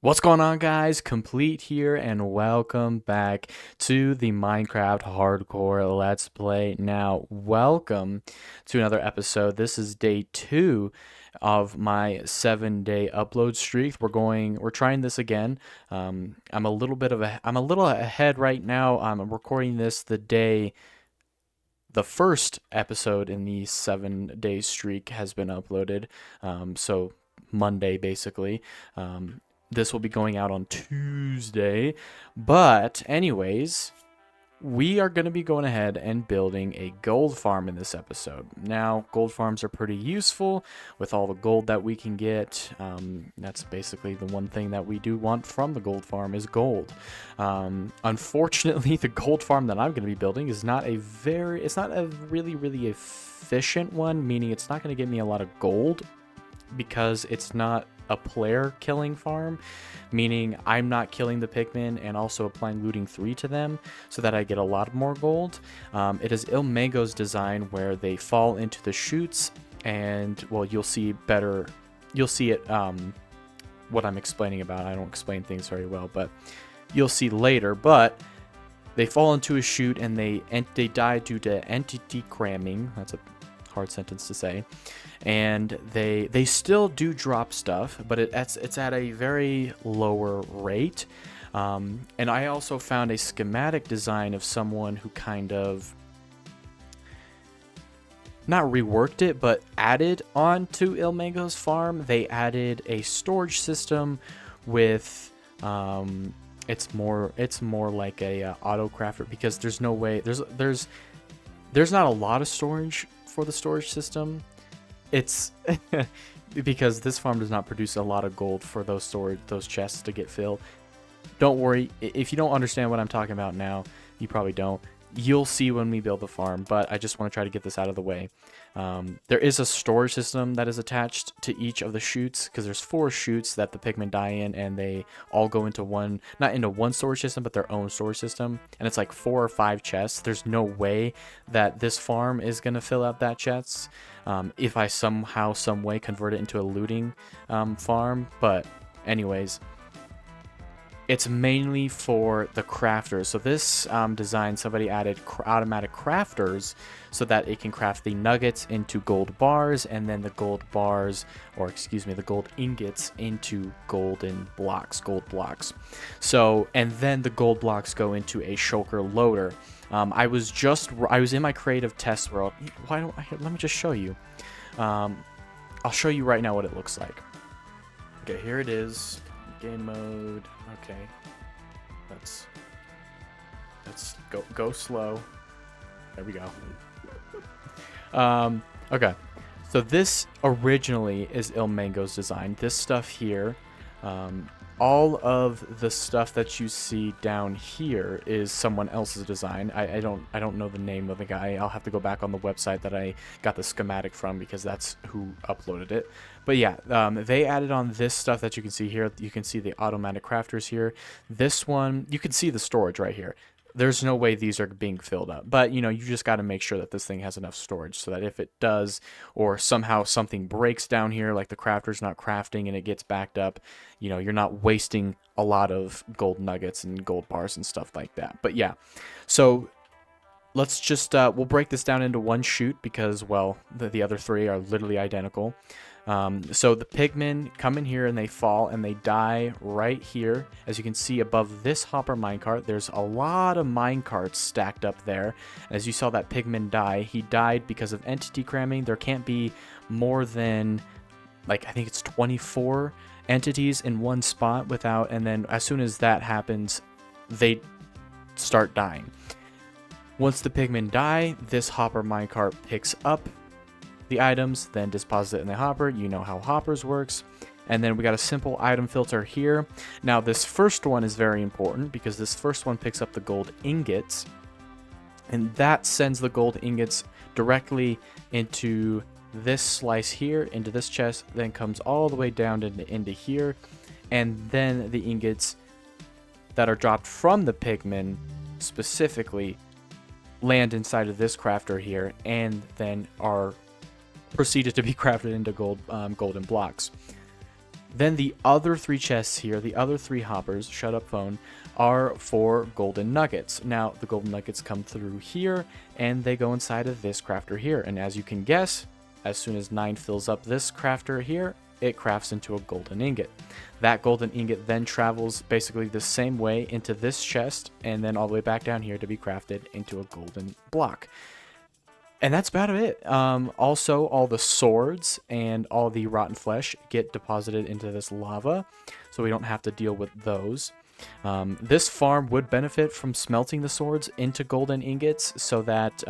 What's going on, guys? Complete here, and welcome back to the Minecraft Hardcore Let's Play. Now, welcome to another episode. This is day 2 of my 7-day upload streak. We're trying this again. I'm a little ahead right now. I'm recording this the first episode in the 7-day streak has been uploaded. So Monday, basically. This will be going out on Tuesday. But anyways, we are going to be going ahead and building a gold farm in this episode. Now, gold farms are pretty useful with all the gold that we can get. That's basically the one thing that we do want from the gold farm is gold. Unfortunately, the gold farm that I'm going to be building is not it's not a really efficient one, meaning it's not going to get me a lot of gold because it's not a player killing farm, meaning I'm not killing the pigmen and also applying looting 3 to them so that I get a lot more gold. It is Ilmango's design where they fall into the chutes, and well, you'll see it what I'm explaining about. I don't explain things very well, but you'll see later. But they fall into a chute and they die due to entity cramming. That's a hard sentence to say. And they still do drop stuff, but it's at a very lower rate. And I also found a schematic design of someone who kind of not reworked it, but added on to Ilmango's farm. They added a storage system with it's more like a auto crafter, because there's no way there's not a lot of storage for the storage system. It's because this farm does not produce a lot of gold for those chests to get filled. Don't worry, if you don't understand what I'm talking about now, you probably don't. You'll see when we build the farm, but I just want to try to get this out of the way. There is a storage system that is attached to each of the chutes, because there's 4 chutes that the pigmen die in, and they all go into not into one storage system, but their own storage system. And it's like 4 or 5 chests. There's no way that this farm is going to fill out that chests if I somehow, some way convert it into a looting farm. But anyways, it's mainly for the crafters. So this design, somebody added automatic crafters so that it can craft the nuggets into gold bars, and then the gold bars, or excuse me, the gold ingots into gold blocks. So, and then the gold blocks go into a shulker loader. I was in my creative test world. Let me just show you. I'll show you right now what it looks like. Okay, here it is. Game mode. Okay, let's go slow. There we go. Okay, so this originally is Ilmango's design. This stuff here, all of the stuff that you see down here is someone else's design. I don't know the name of the guy. I'll have to go back on the website that I got the schematic from, because that's who uploaded it. But yeah, they added on this stuff that you can see here. You can see the automatic crafters here. This one, you can see the storage right here. There's no way these are being filled up, but you just got to make sure that this thing has enough storage so that if it does, or somehow something breaks down here, like the crafter's not crafting and it gets backed up, you're not wasting a lot of gold nuggets and gold bars and stuff like that. But yeah, so let's just we'll break this down into one chute, because well, the other 3 are literally identical. So the pigmen come in here and they fall and they die right here. As you can see above this hopper minecart, there's a lot of minecarts stacked up there. As you saw that pigman die, he died because of entity cramming. There can't be more than, like, I think it's 24 entities in one spot without, and then as soon as that happens, they start dying. Once the pigmen die, this hopper minecart picks up the items, then deposit it in the hopper. You know how hoppers works. And then we got a simple item filter here. Now this first one is very important, because this first one picks up the gold ingots, and that sends the gold ingots directly into this slice here, into this chest, then comes all the way down into here, and then the ingots that are dropped from the pigmen specifically land inside of this crafter here, and then are proceeded to be crafted into golden blocks. Then the other 3 chests here, the other 3 hoppers, shut up phone, are for golden nuggets. Now, the golden nuggets come through here, and they go inside of this crafter here. And as you can guess, as soon as 9 fills up this crafter here, it crafts into a golden ingot. That golden ingot then travels basically the same way into this chest, and then all the way back down here to be crafted into a golden block. And that's about it. Also, all the swords and all the rotten flesh get deposited into this lava, so we don't have to deal with those. This farm would benefit from smelting the swords into golden ingots, so that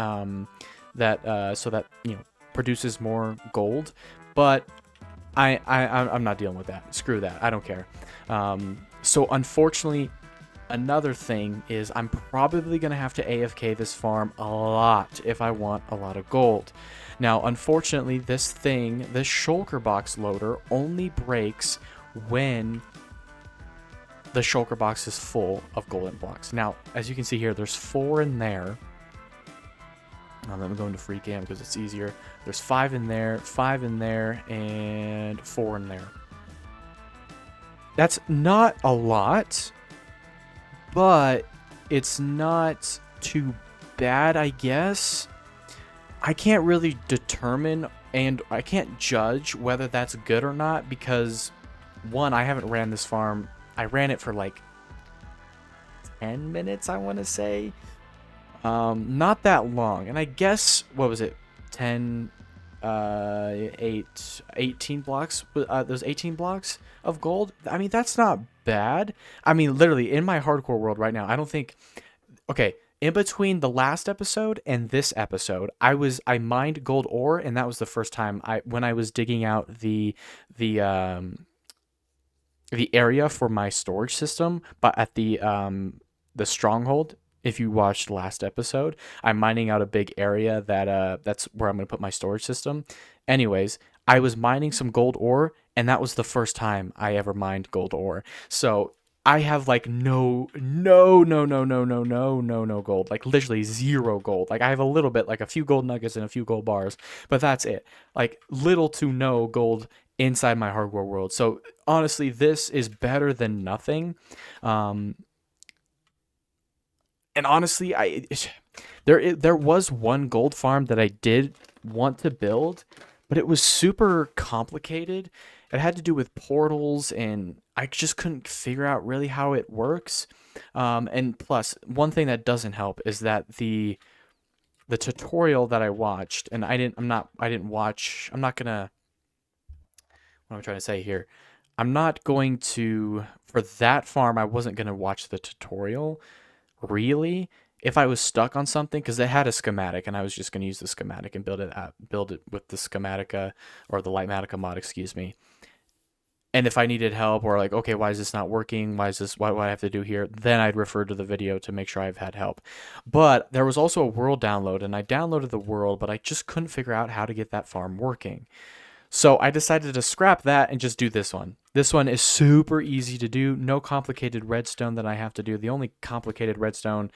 you know, produces more gold. But I'm not dealing with that. Screw that. I don't care. So unfortunately, another thing is I'm probably going to have to AFK this farm a lot if I want a lot of gold. Now, unfortunately, this shulker box loader only breaks when the shulker box is full of golden blocks. Now, as you can see here, there's 4 in there. Let me go into free cam because it's easier. There's 5 in there, 5 in there, and 4 in there. That's not a lot, but it's not too bad, I guess. I can't really determine and I can't judge whether that's good or not because, one, I haven't ran this farm. I ran it for like 10 minutes, I want to say. Not that long. And I guess, what was it? 18 blocks. Those 18 blocks of gold. I mean, that's not bad. I mean, literally, in my hardcore world right now, I don't think... Okay, in between the last episode and this episode, I mined gold ore, and that was the first time when I was digging out the area for my storage system, but at the stronghold. If you watched last episode, I'm mining out a big area that's where I'm going to put my storage system. Anyways, I was mining some gold ore, and that was the first time I ever mined gold ore. So I have like no gold, like literally 0 gold. Like I have a little bit, like a few gold nuggets and a few gold bars, but that's it. Like little to no gold inside my hardcore world. So honestly, this is better than nothing. And honestly, there was one gold farm that I did want to build, but it was super complicated. It had to do with portals, and I just couldn't figure out really how it works. And plus, one thing that doesn't help is that the tutorial that I watched, and what am I trying to say here? I'm not going to, for that farm, I wasn't going to watch the tutorial. Really, if I was stuck on something, because they had a schematic and I was just going to use the schematic and build it with the Schematica or the Litematica mod, excuse me. And if I needed help or like, okay, why is this not working? What do I have to do here? Then I'd refer to the video to make sure I've had help. But there was also a world download, and I downloaded the world, but I just couldn't figure out how to get that farm working. So I decided to scrap that and just do this one. This one is super easy to do. No complicated redstone that I have to do. The only complicated redstone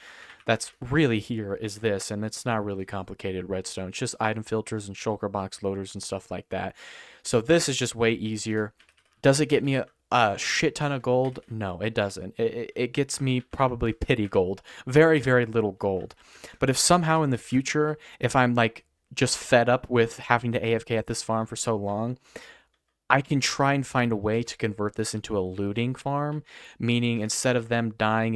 that's really here is this, and it's not really complicated redstone. It's just item filters and shulker box loaders and stuff like that. So this is just way easier. Does it get me a shit ton of gold? No, it doesn't. It gets me probably pity gold. Very, very little gold. But if somehow in the future, if I'm like just fed up with having to AFK at this farm for so long, I can try and find a way to convert this into a looting farm, meaning instead of them dying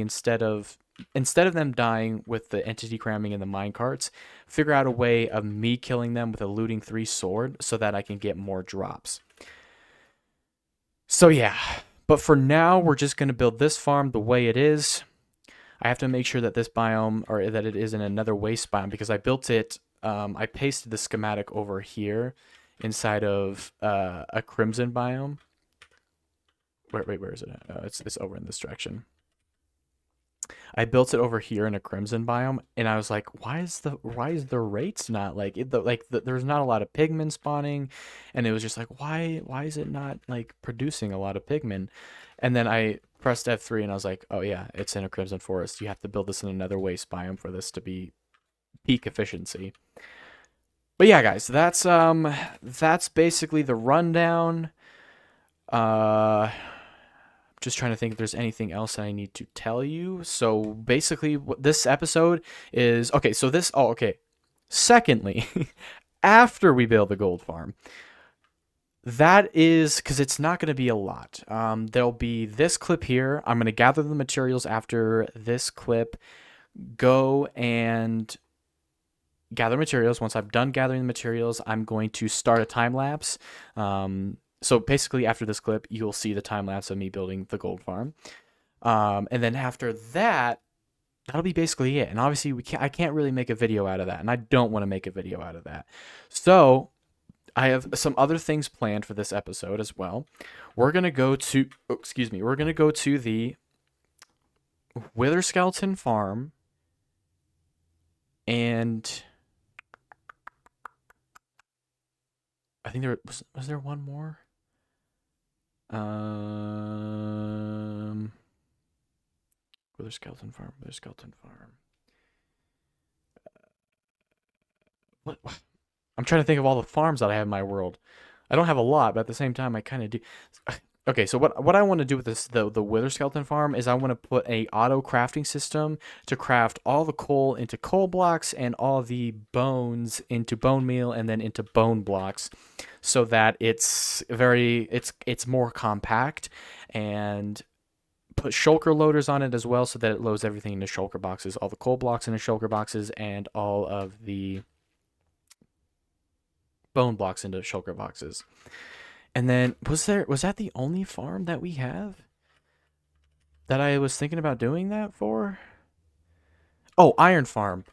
with the entity cramming and the minecarts, figure out a way of me killing them with a looting 3 sword so that I can get more drops. So yeah, but for now, we're just going to build this farm the way it is. I have to make sure that this biome, or that it is in another waste biome, because I built it, I pasted the schematic over here inside of a crimson biome. Wait, where is it? It's over in this direction. I built it over here in a crimson biome, and I was like, why is the rates not there's not a lot of pigmen spawning, and it was just like, why is it not like producing a lot of pigmen? And then I pressed F3 and I was like, oh yeah, it's in a crimson forest. You have to build this in another waste biome for this to be peak efficiency. But yeah, guys, that's basically the rundown. Just trying to think if there's anything else that I need to tell you. So basically, what this episode is, okay, so this, oh, okay. Secondly, after we build the gold farm, that is because it's not going to be a lot. There'll be this clip here. I'm going to gather the materials after this clip, go and gather materials. Once I'm done gathering the materials, I'm going to start a time lapse. So basically, after this clip, you'll see the time lapse of me building the gold farm. And then after that, that'll be basically it. And obviously, I can't really make a video out of that, and I don't want to make a video out of that. So I have some other things planned for this episode as well. We're gonna go to, we're gonna go to the Wither Skeleton farm, and I think there was there one more. Wither Skeleton farm. Wither Skeleton farm. What? I'm trying to think of all the farms that I have in my world. I don't have a lot, but at the same time, I kind of do. Okay, so what I want to do with this the Wither Skeleton farm is I want to put a auto crafting system to craft all the coal into coal blocks and all the bones into bone meal and then into bone blocks, so that it's more compact, and put shulker loaders on it as well, so that it loads everything into shulker boxes, all the coal blocks into shulker boxes, and all of the bone blocks into shulker boxes. And then was that the only farm that we have that I was thinking about doing that for? Oh, iron farm.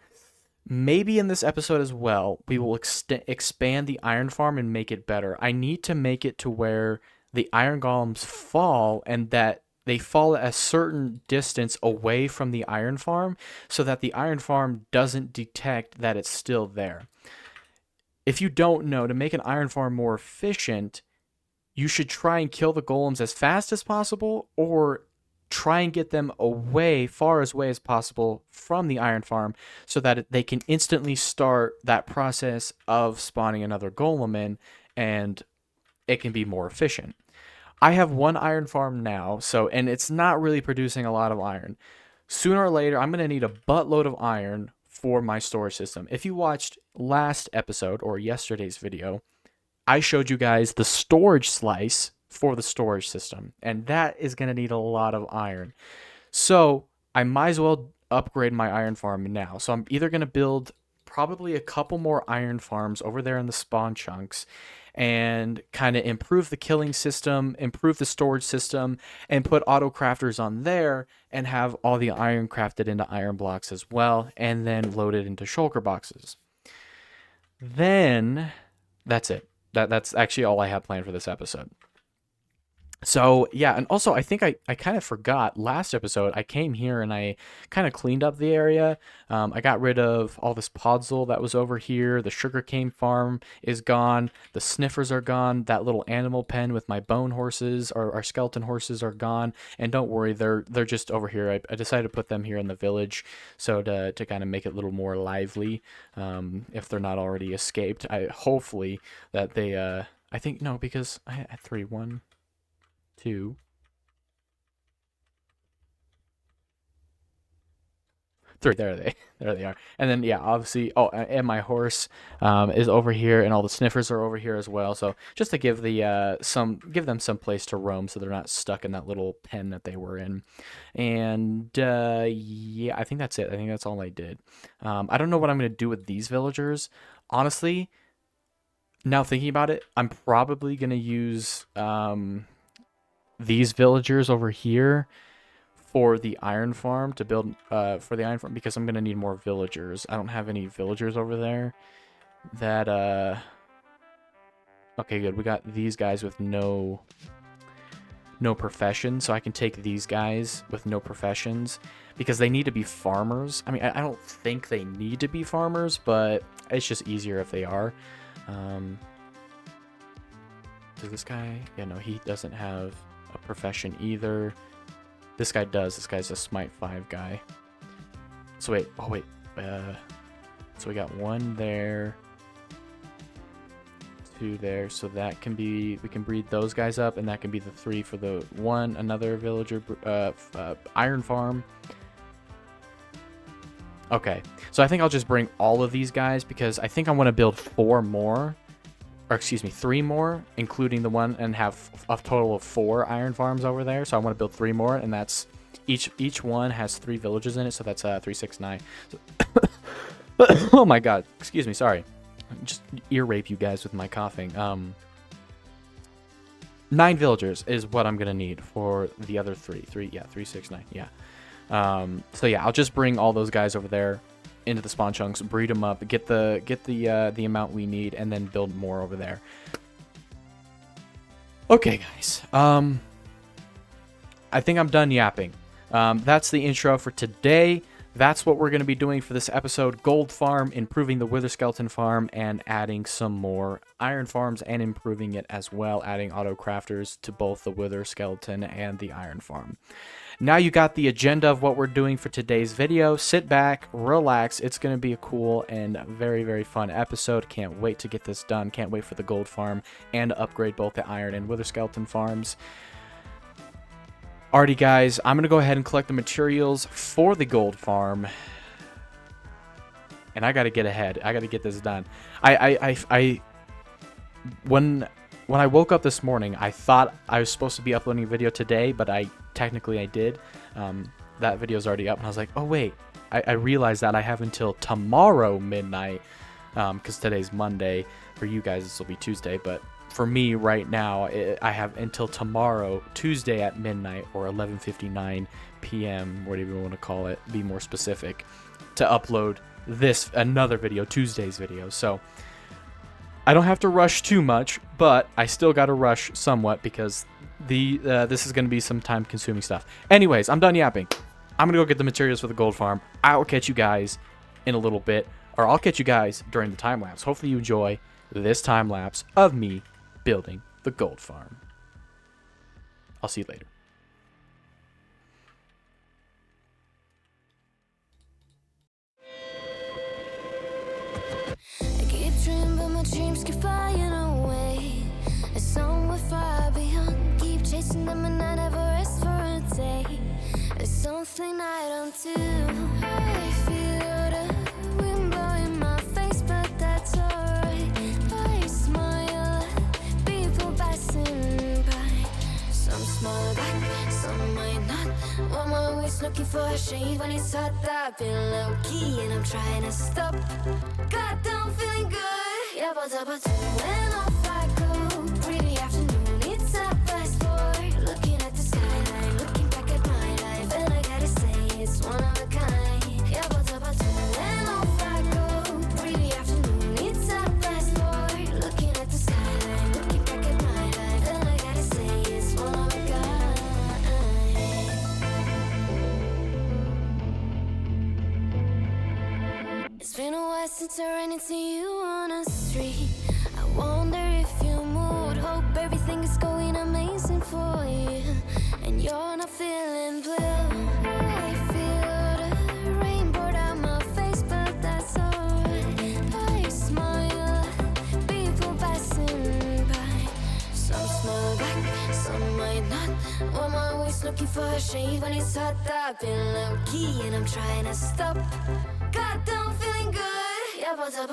Maybe in this episode as well, we will expand the iron farm and make it better. I need to make it to where the iron golems fall, and that they fall a certain distance away from the iron farm, so that the iron farm doesn't detect that it's still there. If you don't know, to make an iron farm more efficient, you should try and kill the golems as fast as possible, or try and get them far away as possible from the iron farm, so that they can instantly start that process of spawning another golem in, and it can be more efficient. I have one iron farm now, and it's not really producing a lot of iron. Sooner or later, I'm going to need a buttload of iron for my storage system. If you watched last episode or yesterday's video, I showed you guys the storage slice for the storage system, and that is going to need a lot of iron. So I might as well upgrade my iron farm now. So I'm either going to build probably a couple more iron farms over there in the spawn chunks, and kind of improve the killing system, improve the storage system, and put auto crafters on there, and have all the iron crafted into iron blocks as well, and then load it into shulker boxes. Then that's it. That's actually all I have planned for this episode. So yeah, and also I think I kind of forgot last episode. I came here and I kind of cleaned up the area. I got rid of all this podzol that was over here. The sugarcane farm is gone. The sniffers are gone. That little animal pen with my bone horses, or our skeleton horses, are gone. And don't worry, they're just over here. I decided to put them here in the village, so to kind of make it a little more lively. If they're not already escaped, hopefully that they. I think no, because I had 3, 1, 2, 3. There they are. And then yeah, obviously, and my horse is over here, and all the sniffers are over here as well. So just to give them some place to roam, so they're not stuck in that little pen that they were in. And yeah, I think that's it. I think that's all I did. I don't know what I'm gonna do with these villagers, honestly. Now thinking about it, I'm probably gonna use these villagers over here for the iron farm, to build for the iron farm, because I'm gonna need more villagers. I don't have any villagers over there that okay, good. We got these guys with no profession, so I can take these guys with no professions, because they need to be farmers. I mean, I don't think they need to be farmers, but it's just easier if they are. Does this guy? Yeah, no, he doesn't have a profession either. This guy does. This guy's a Smite 5 guy. So wait, so we got one there, 2 there, so that can be, we can breed those guys up, and that can be the 3 for the one, another villager, iron farm. Okay, so I think I'll just bring all of these guys, because I think I want to build 4 more, or excuse me, 3 more, including the one, and have a total of 4 iron farms over there. So I want to build 3 more, and that's, each one has 3 villages in it, so that's 3, 6, 9. So oh my god, excuse me, sorry. Just ear rape you guys with my coughing. 9 villagers is what I'm gonna need for the other 3. 3, 6, 9, yeah. So yeah, I'll just bring all those guys over there into the spawn chunks, breed them up, get the amount we need, and then build more over there. Okay, guys. I think I'm done yapping. That's the intro for today. That's what we're going to be doing for this episode. Gold farm, improving the wither skeleton farm, and adding some more iron farms and improving it as well, adding auto crafters to both the wither skeleton and the iron farm. Now you got the agenda of what we're doing for today's video. Sit back, relax. It's going to be a cool and very, very fun episode. Can't wait to get this done. Can't wait for the gold farm and upgrade both the iron and wither skeleton farms. Alrighty, guys, I'm going to go ahead and collect the materials for the gold farm. And I got to get ahead. I got to get this done. When I woke up this morning, I thought I was supposed to be uploading a video today, but technically I did. That video's already up, and I was like, oh wait, I realized that I have until tomorrow midnight, because today's Monday. For you guys, this will be Tuesday, but for me right now, I have until tomorrow, Tuesday at midnight, or 11:59 p.m., whatever you want to call it, be more specific, to upload another video, Tuesday's video. So I don't have to rush too much, but I still got to rush somewhat, because this is going to be some time-consuming stuff. Anyways, I'm done yapping. I'm going to go get the materials for the gold farm. I'll catch you guys in a little bit, or I'll catch you guys during the time-lapse. Hopefully you enjoy this time-lapse of me building the gold farm. I'll see you later. I keep dreaming, but my dreams keep flying away. It's somewhere far beyond. Keep chasing them and I never rest for a day. There's something I don't do. I feel the wind blowing my face, but that's alright. I smile at people passing by. Some smile back, some might not. I'm always looking for a shade when it's hot. I've been low key and I'm trying to stop. God, I'm feeling good. Yeah, but when off I go. Pretty afternoon, it's a fast boy. Looking at the skyline, looking back at my life, and I gotta say it's one of a kind. Yeah, but when off I go. Pretty afternoon, it's a fast boy. Looking at the skyline, looking back at my life, and I gotta say it's one of a kind. It's been a while since I ran into you on a street. I wonder if you moved. Hope everything is going amazing for you, and you're not feeling blue. I feel the rain pour down my face, but that's alright. I smile at people passing by. Some smile back, some might not. I'm always looking for a shade when it's hot. I've been low key and I'm trying to stop. God, I'm feeling good. Yeah, but when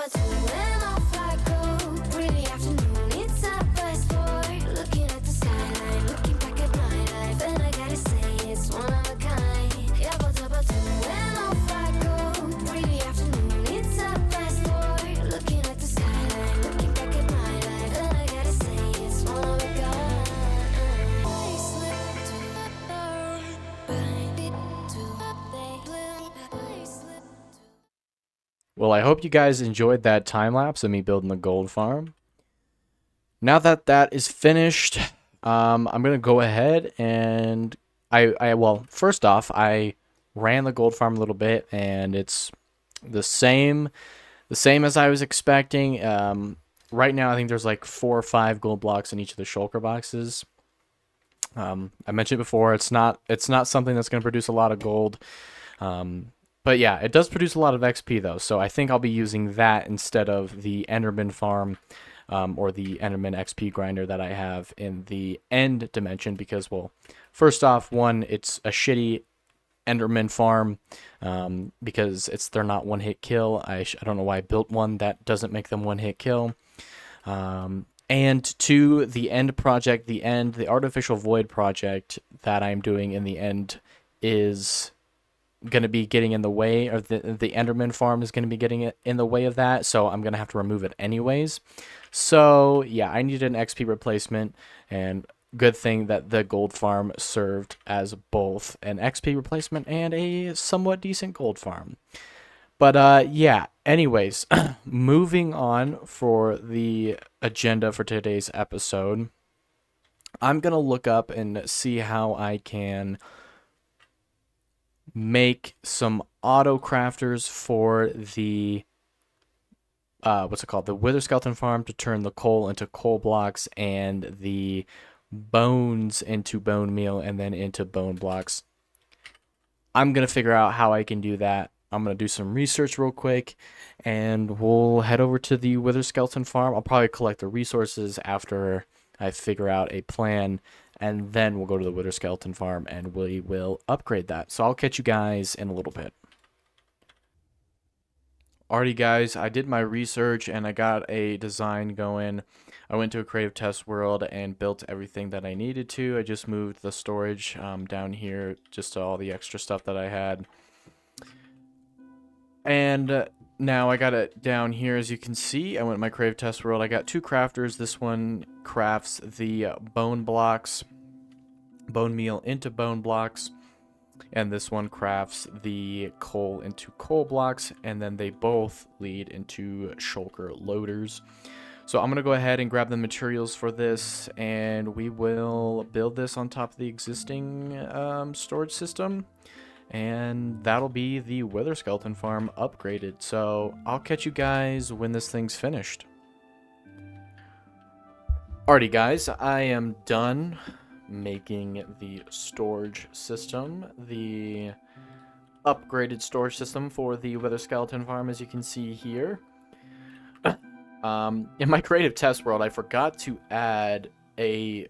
off I go. Pretty afternoon, it's a fast boy. Looking at the skyline, looking back at my life, and I gotta say it's one of a kind. Yeah, but when off I go. Pretty afternoon, it's a fast boy. Looking at the skyline, looking back at my life, and I gotta say it's one of a kind. I slip to Well, I hope you guys enjoyed that time-lapse of me building the gold farm. Now that that is finished, I'm going to go ahead and well, first off, I ran the gold farm a little bit, and it's the same as I was expecting. Right now, I think there's like 4 or 5 gold blocks in each of the shulker boxes. I mentioned before, it's not something that's going to produce a lot of gold. But yeah, it does produce a lot of XP though, so I think I'll be using that instead of the Enderman farm or the Enderman XP grinder that I have in the end dimension because, well, first off, one, it's a shitty Enderman farm because they're not one-hit kill. I don't know why I built one that doesn't make them one-hit kill. And two, the end project, the Artificial Void project that I'm doing in the end is going to be getting in the way, or the Enderman farm is going to be getting in the way of that, so I'm going to have to remove it anyways. So yeah, I needed an XP replacement, and good thing that the gold farm served as both an XP replacement and a somewhat decent gold farm. But yeah, anyways, moving on for the agenda for today's episode, I'm going to look up and see how I can make some auto crafters for the what's it called, the Wither Skeleton farm, to turn the coal into coal blocks and the bones into bone meal and then into bone blocks. I'm gonna figure out how I can do that. I'm gonna do some research real quick and we'll head over to the Wither Skeleton farm. I'll probably collect the resources after I figure out a plan, and then we'll go to the Wither Skeleton farm and we will upgrade that. So I'll catch you guys in a little bit. Alrighty guys, I did my research and I got a design going. I went to a creative test world and built everything that I needed to. I just moved the storage down here, just all the extra stuff that I had. And now I got it down here, as you can see. I went to my creative test world. I got two crafters. This one crafts the bone blocks, bone meal into bone blocks, and this one crafts the coal into coal blocks, and then they both lead into shulker loaders. So I'm going to go ahead and grab the materials for this, and we will build this on top of the existing storage system, and that'll be the Wither Skeleton farm upgraded. So I'll catch you guys when this thing's finished. Alrighty guys, I am done making the storage system, the upgraded storage system for the Wither Skeleton farm, as you can see here. In my creative test world, I forgot to add a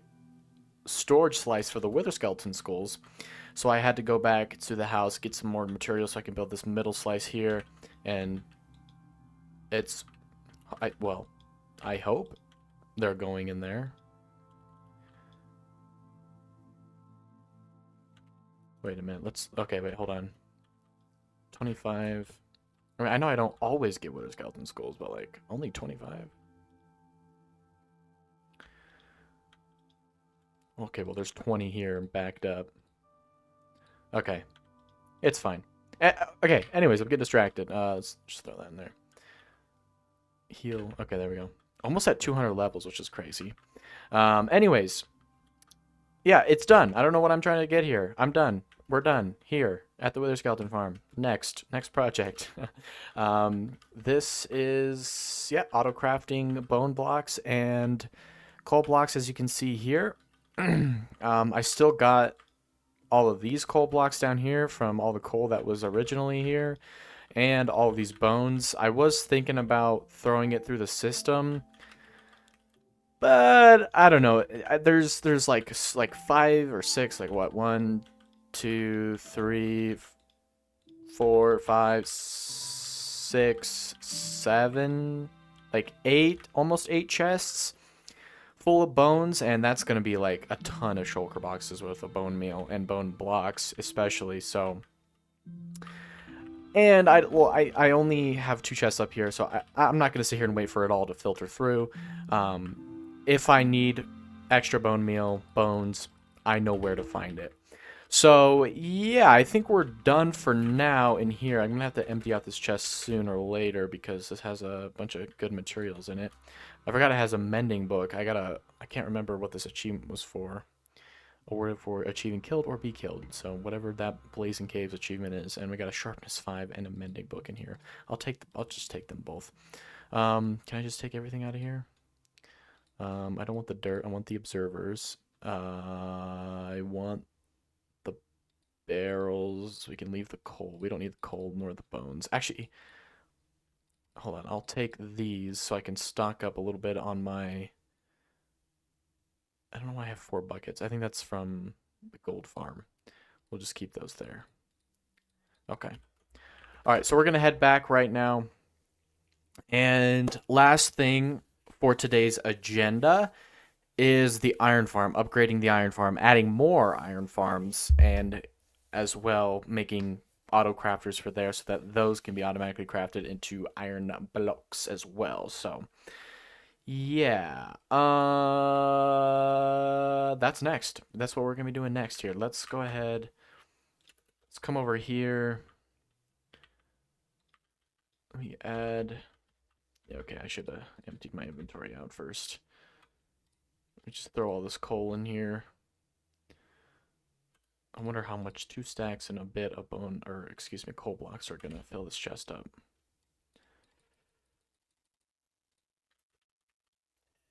storage slice for the Wither Skeleton skulls, so I had to go back to the house, get some more material so I can build this middle slice here, and it's, well, I hope they're going in there. Wait a minute, okay, wait, hold on. 25. I mean, I know I don't always get Wither Skeleton skulls, but like, only 25. Okay, well, there's 20 here backed up. Okay, it's fine. Okay, anyways, I'm getting distracted. Let's just throw that in there. Heal. Okay, there we go. Almost at 200 levels, which is crazy. Anyways, yeah, it's done. I don't know what I'm trying to get here. I'm done. We're done here at the Wither Skeleton farm. Next project. This is, yeah, auto crafting bone blocks and coal blocks, as you can see here. I still got all of these coal blocks down here from all the coal that was originally here, and all of these bones. I was thinking about throwing it through the system, but I don't know. There's like 5 or 6, like what, 1, 2, 3, 4, 5, 6, 7, like 8, almost 8 chests full of bones, and that's gonna be like a ton of shulker boxes with a bone meal and bone blocks especially. So, and I only have 2 chests up here, so I'm not gonna sit here and wait for it all to filter through. If I need extra bone meal, bones, I know where to find it. So yeah, I think we're done for now in here. I'm gonna have to empty out this chest sooner or later because this has a bunch of good materials in it. I forgot it has a mending book. I can't remember what this achievement was for. Awarded for achieving killed or be killed. So whatever that Blazing Caves achievement is, and we got a sharpness 5 and a mending book in here. I'll just take them both. Can I just take everything out of here? I don't want the dirt. I want the observers. I want the barrels. We can leave the coal. We don't need the coal nor the bones. Actually, hold on, I'll take these so I can stock up a little bit on my, I don't know why I have 4 buckets. I think that's from the gold farm. We'll just keep those there. Okay. All right, so we're going to head back right now. And last thing for today's agenda is the iron farm, upgrading the iron farm, adding more iron farms, and as well making auto crafters for there so that those can be automatically crafted into iron blocks as well. So yeah, that's next. That's what we're gonna be doing next here. Let's go ahead. Let's come over here. Let me add. Yeah, okay, I should have emptied my inventory out first. Let me just throw all this coal in here. I wonder how much 2 stacks and a bit of bone, or excuse me, coal blocks are gonna fill this chest up.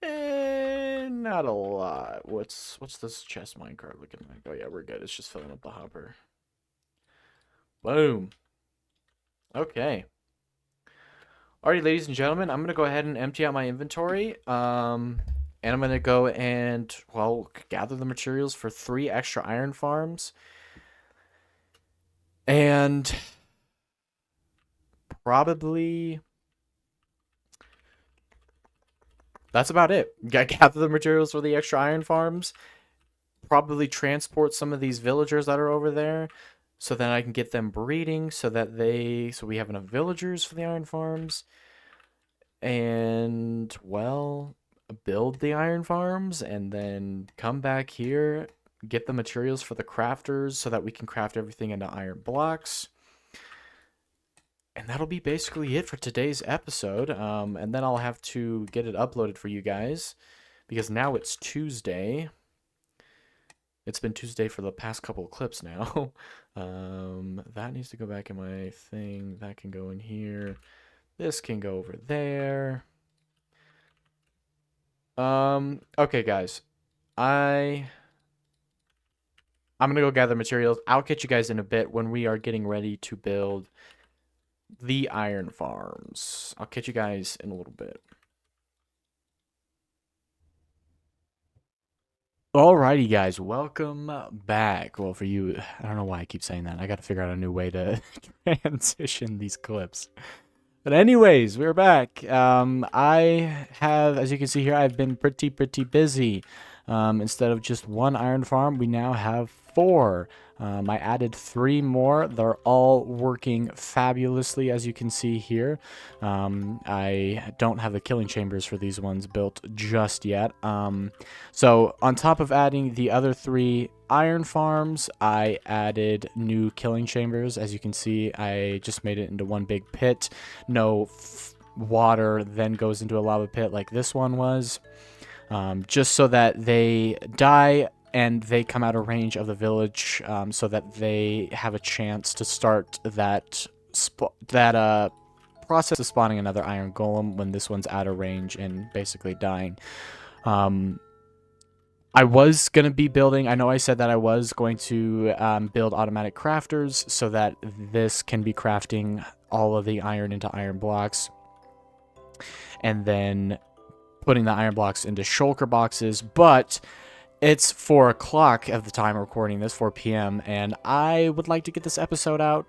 Not a lot. What's this chest minecart looking like? Oh yeah, we're good. It's just filling up the hopper. Boom. Okay. Alrighty, ladies and gentlemen, I'm gonna go ahead and empty out my inventory. And I'm gonna go and, well, gather the materials for 3 extra iron farms. And probably that's about it. Gather the materials for the extra iron farms. Probably transport some of these villagers that are over there, so that I can get them breeding, so we have enough villagers for the iron farms. And, well, build the iron farms, and then come back here, get the materials for the crafters so that we can craft everything into iron blocks. And that'll be basically it for today's episode. And then I'll have to get it uploaded for you guys, because now it's Tuesday. It's been Tuesday for the past couple of clips now. That needs to go back in my thing. That can go in here. This can go over there. Okay, guys. I'm gonna go gather materials. I'll catch you guys in a bit when we are getting ready to build the iron farms. I'll catch you guys in a little bit. Alrighty, guys, welcome back. Well, for you, I don't know why I keep saying that. I got to figure out a new way to transition these clips. But anyways, we're back. I have, as you can see here, I've been pretty busy. Instead of just 1 iron farm, we now have 4. I added 3 more. They're all working fabulously, as you can see here. I don't have the killing chambers for these ones built just yet. So on top of adding the other 3 iron farms, I added new killing chambers. As you can see, I just made it into one big pit. No water then goes into a lava pit like this one was. Just so that they die and they come out of range of the village, so that they have a chance to start that process of spawning another iron golem when this one's out of range and basically dying. I was going to be building, I know I said that I was going to build automatic crafters so that this can be crafting all of the iron into iron blocks, and then putting the iron blocks into shulker boxes, but it's 4 o'clock at the time of recording this, 4 p.m., and I would like to get this episode out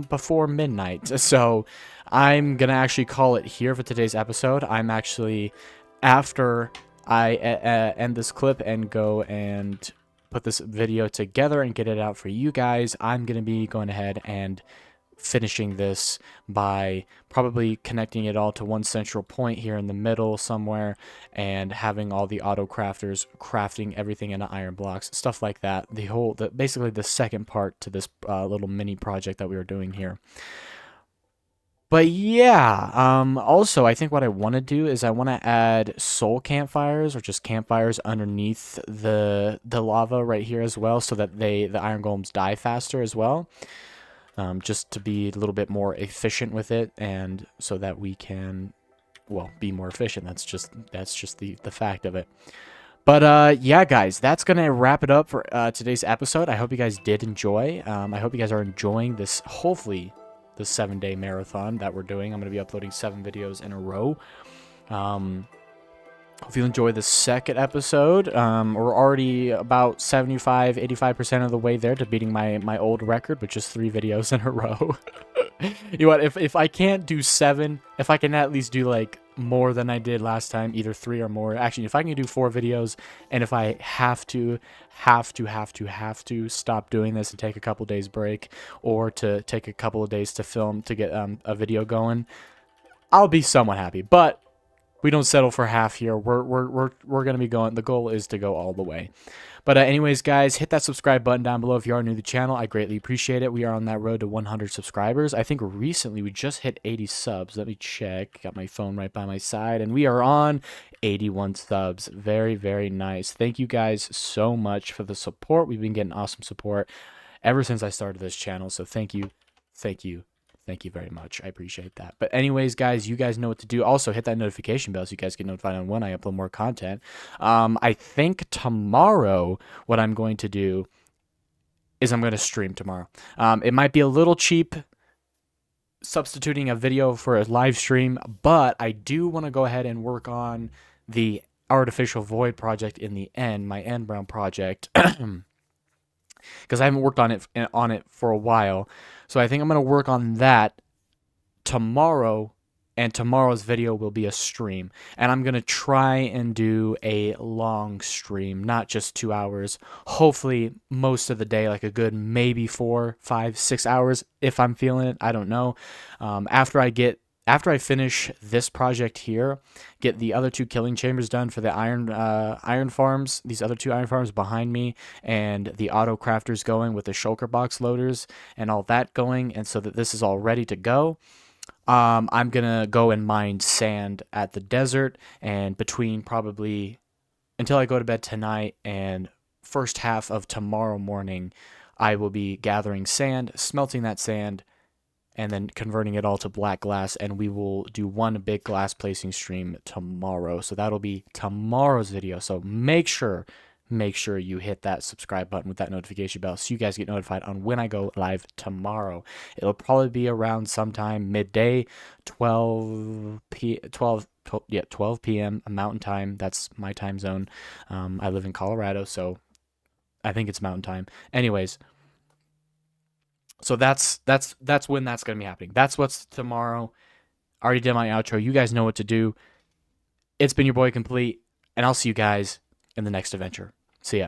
before midnight, so I'm going to actually call it here for today's episode. I'm actually, after I end this clip and go and put this video together and get it out for you guys, I'm going to be going ahead and finishing this by probably connecting it all to one central point here in the middle somewhere, and having all the auto crafters crafting everything into iron blocks, stuff like that. Basically the second part to this little mini project that we were doing here. But yeah, also I think what I want to do is I want to add soul campfires, or just campfires underneath the lava right here as well, so that the iron golems die faster as well. Just to be a little bit more efficient with it, and so that we can, well, be more efficient. That's just the fact of it. But yeah, guys, that's gonna wrap it up for today's episode. I hope you guys did enjoy. I hope you guys are enjoying this, hopefully the 7-day marathon that we're doing. I'm going to be uploading 7 videos in a row. Hope you enjoy the second episode. We're already about 75-85% of the way there to beating my old record, but just 3 videos in a row. You know what? If I can't do 7, if I can at least do like more than I did last time, either 3 or more. Actually, if I can do 4 videos, and if I have to stop doing this and take a couple days break, or to take a couple of days to film to get a video going, I'll be somewhat happy. But we don't settle for half here. We're gonna be going. The goal is to go all the way. But anyways, guys, hit that subscribe button down below if you are new to the channel. I greatly appreciate it. We are on that road to 100 subscribers. I think recently we just hit 80 subs. Let me check. Got my phone right by my side, and we are on 81 subs. Very, very nice. Thank you guys so much for the support. We've been getting awesome support ever since I started this channel. So thank you. Thank you. Thank you very much. I appreciate that. But anyways, guys, you guys know what to do. Also, hit that notification bell so you guys get notified on when I upload more content. I think tomorrow what I'm going to do is I'm going to stream tomorrow. It might be a little cheap substituting a video for a live stream, but I do want to go ahead and work on the Artificial Void project in the end, my N Brown project. Because I haven't worked on it for a while. So I think I'm going to work on that tomorrow, and tomorrow's video will be a stream. And I'm going to try and do a long stream, not just 2 hours. Hopefully most of the day, like a good maybe 4, 5, 6 hours if I'm feeling it. I don't know. After I finish this project here, get the other 2 killing chambers done for the iron farms, these other 2 iron farms behind me, and the auto crafters going with the shulker box loaders and all that going, and so that this is all ready to go, I'm gonna go and mine sand at the desert, and between probably until I go to bed tonight and first half of tomorrow morning, I will be gathering sand, smelting that sand, and then converting it all to black glass, and we will do one big glass placing stream tomorrow. So that'll be tomorrow's video. So make sure you hit that subscribe button with that notification bell so you guys get notified on when I go live tomorrow. It'll probably be around sometime midday, 12 p.m. Mountain Time. That's my time zone. I live in Colorado, so I think it's Mountain Time. Anyways, so that's when that's going to be happening. That's what's tomorrow. I already did my outro. You guys know what to do. It's been your boy Complete, and I'll see you guys in the next adventure. See ya.